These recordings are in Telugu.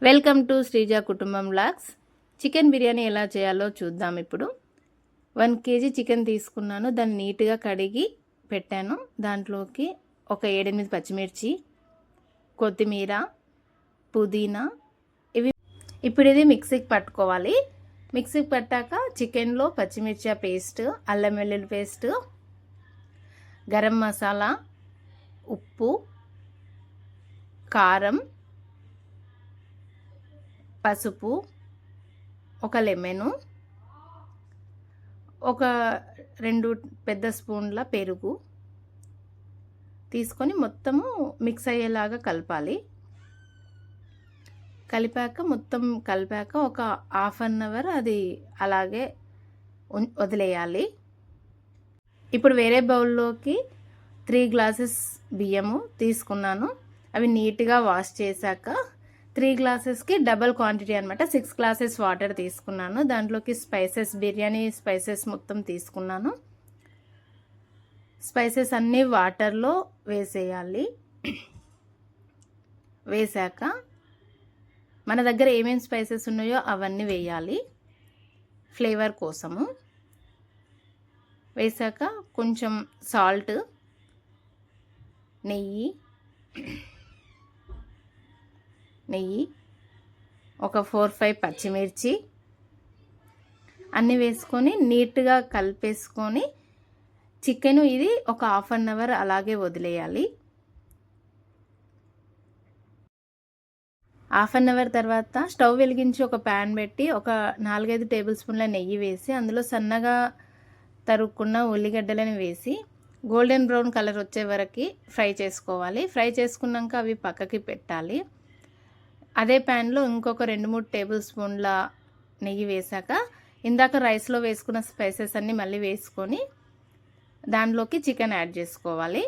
వెల్కమ్ టు శ్రీజ కుటుంబం వ్లాగ్స్. చికెన్ బిర్యానీ ఎలా చేయాలో చూద్దాం. ఇప్పుడు 1 kg చికెన్ తీసుకున్నాను. దాన్ని నీట్గా కడిగి పెట్టాను. దాంట్లోకి ఒక 7-8 పచ్చిమిర్చి, కొత్తిమీర, పుదీనా ఇప్పుడు ఇది మిక్సీకి పట్టుకోవాలి. మిక్సీకి పట్టాక చికెన్లో పచ్చిమిర్చి పేస్ట్, అల్లం వెల్లుల్లి పేస్ట్, గరం మసాలా, ఉప్పు, కారం, పసుపు, ఒక లెమను, ఒక 2 పెద్ద స్పూన్ల పెరుగు తీసుకొని మొత్తము మిక్స్ అయ్యేలాగా కలపాలి. మొత్తం కలిపాక ఒక 1/2 అవర్ అది అలాగే వదిలేయాలి. ఇప్పుడు వేరే బౌల్లోకి 3 గ్లాసెస్ బియ్యము తీసుకున్నాను. అవి నీట్గా వాష్ చేశాక 3 గ్లాసెస్కి డబల్ క్వాంటిటీ అనమాట 6 గ్లాసెస్ వాటర్ తీసుకున్నాను. దాంట్లోకి స్పైసెస్, బిర్యానీ స్పైసెస్ మొత్తం తీసుకున్నాను. స్పైసెస్ అన్నీ వాటర్లో వేసేయాలి. వేసాక మన దగ్గర ఏమేమి స్పైసెస్ ఉన్నాయో అవన్నీ వేయాలి ఫ్లేవర్ కోసము. వేసాక కొంచెం సాల్ట్, నెయ్యి, ఒక 4-5 పచ్చిమిర్చి అన్నీ వేసుకొని నీట్గా కలిపేసుకొని చికెన్ ఇది ఒక 1/2 అవర్ అలాగే వదిలేయాలి. 1/2 అవర్ తర్వాత స్టవ్ వెలిగించి ఒక ప్యాన్ పెట్టి ఒక 4-5 టేబుల్ స్పూన్ల నెయ్యి వేసి అందులో సన్నగా తరుక్కున్న ఉల్లిగడ్డలను వేసి గోల్డెన్ బ్రౌన్ కలర్ వచ్చే వరకు ఫ్రై చేసుకోవాలి. ఫ్రై చేసుకున్నాక అవి పక్కకి పెట్టాలి. అదే ప్యాన్లో ఇంకొక 2-3 టేబుల్ స్పూన్ల నెయ్యి వేసాక ఇందాక రైస్లో వేసుకున్న స్పైసెస్ అన్నీ మళ్ళీ వేసుకొని దానిలోకి చికెన్ యాడ్ చేసుకోవాలి.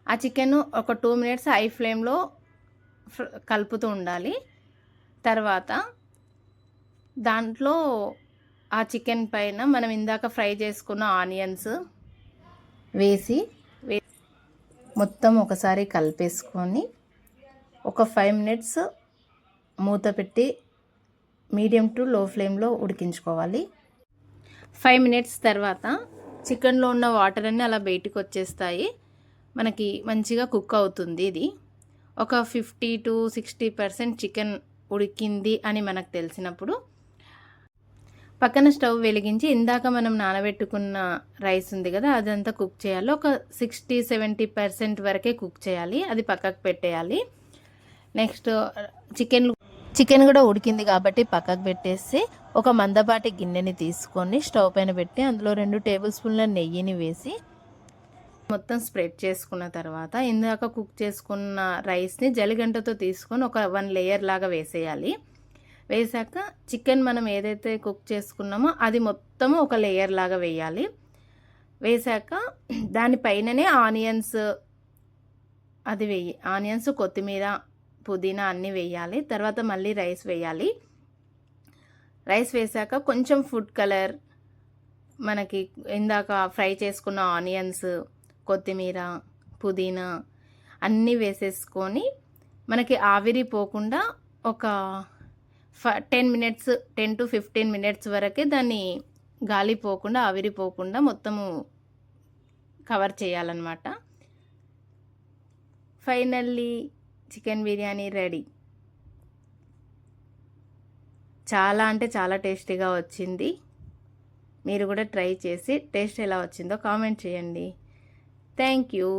ఆ చికెన్ ఒక 2 మినిట్స్ హై ఫ్లేమ్లో కలుపుతూ ఉండాలి. తర్వాత దాంట్లో ఆ చికెన్ పైన మనం ఇందాక ఫ్రై చేసుకున్న ఆనియన్స్ వేసి మొత్తం ఒకసారి కలిపేసుకొని ఒక 5 మినిట్స్ మూత పెట్టి మీడియం టు లో ఫ్లేమ్లో ఉడికించుకోవాలి. 5 మినిట్స్ తర్వాత చికెన్లో ఉన్న వాటర్ అన్నీ అలా బయటికి వచ్చేస్తాయి. మనకి మంచిగా కుక్ అవుతుంది. ఇది ఒక 50 to 60% చికెన్ ఉడికింది అని మనకు తెలిసినప్పుడు పక్కన స్టవ్ వెలిగించి ఇందాక మనం నానబెట్టుకున్న రైస్ ఉంది కదా, అదంతా కుక్ చేయాలి. ఒక 60-70% వరకే కుక్ చేయాలి. అది పక్కకు పెట్టేయాలి. నెక్స్ట్ చికెన్ కూడా ఉడికింది కాబట్టి పక్కకు పెట్టేసి ఒక మందపాటి గిన్నెని తీసుకొని స్టవ్ పైన పెట్టి అందులో 2 టేబుల్ స్పూన్ల నెయ్యిని వేసి మొత్తం స్ప్రెడ్ చేసుకున్న తర్వాత ఇందాక కుక్ చేసుకున్న రైస్ని జలిగంటతో తీసుకొని ఒక 1 లేయర్ లాగా వేసేయాలి. వేసాక చికెన్ మనం ఏదైతే కుక్ చేసుకున్నామో అది మొత్తము ఒక లేయర్ లాగా వేయాలి. వేసాక దానిపైననే ఆనియన్స్, కొత్తిమీర, పుదీనా అన్నీ వేయాలి. తర్వాత మళ్ళీ రైస్ వేయాలి. రైస్ వేసాక కొంచెం ఫుడ్ కలర్, మనకి ఇందాక ఫ్రై చేసుకున్న ఆనియన్స్, కొత్తిమీర, పుదీనా అన్నీ వేసేసుకొని మనకి ఆవిరి పోకుండా ఒక 10 to 15 మినిట్స్ వరకే దాన్ని గాలి పోకుండా ఆవిరి పోకుండా మొత్తము కవర్ చేయాలన్నమాట. Finally chicken biryani ready. చాలా అంటే చాలా టేస్టీగా వచ్చింది. మీరు కూడా ట్రై చేసి టేస్ట్ ఎలా వచ్చిందో కామెంట్ చేయండి. Thank you.